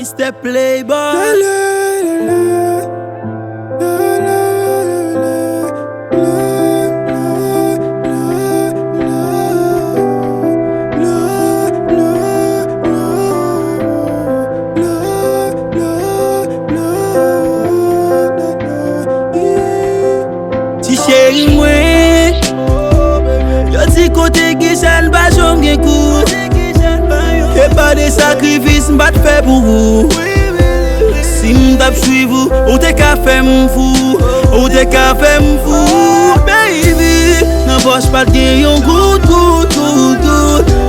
Mr. Playboy. Ti chéri mwen, yo ti kote ki jan ba jom gen kou. E pa de sakrifis m'bat fè pou vous. Si m'tap suivou, ou te ka fè m'fou. Ou te ka fè m'fou. Baby, nan poch pat gen yon gout.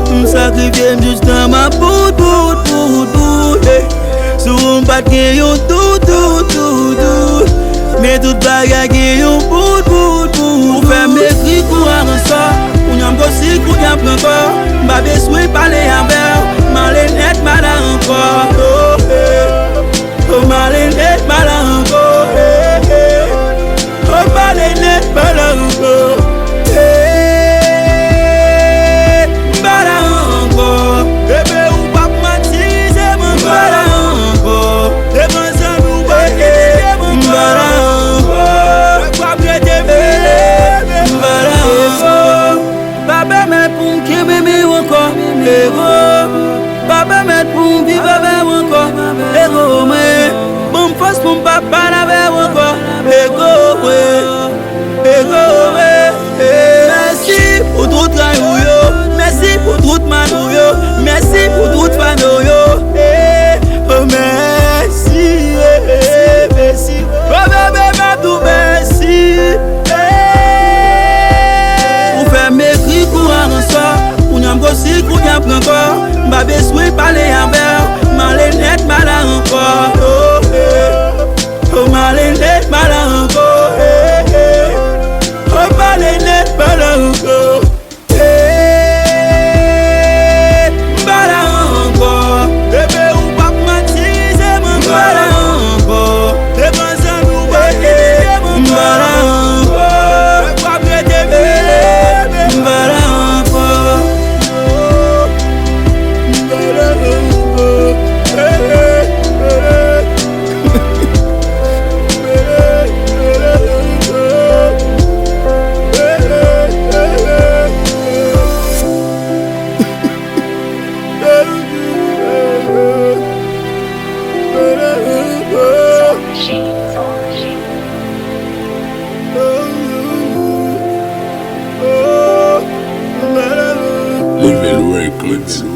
M'sakrifye m'just nan ma pout. Sou m'pat gen yon tout. Mais tout bagay gen yon pout. Ou fè m'ekri kou an sa. Ou nyam gosi kou nyam pren kor. M'a beswe pale anver. Male net mala encore. Oh male net mala encore. Oh male net mala encore. Mala encore. Bébé ou pas matize mon mala encore. Et mon zan ou pas mala encore. Quoi prêter mala encore. Baba me pou m'keme me encore. Papa met pou m'vive avec encore. Ego mais bon force pour m'papa avec encore. Ego merci pour tout travail yo. Merci pour tout manou yo. Merci pour tout fan yo. Oh merci. Oh bébé tout merci. Ou faire m'écrit courant ça. Ou nyam gosi kou nyam pren kor. M'a beswe pale anver. Male net mala encore. Oh male net mala encore. Oh male net mala encore. Mala encore. Bébé ou pas matize mon mala encore. Et bon zan ou pas mala encore. Quoi prêter mala encore. Level Records.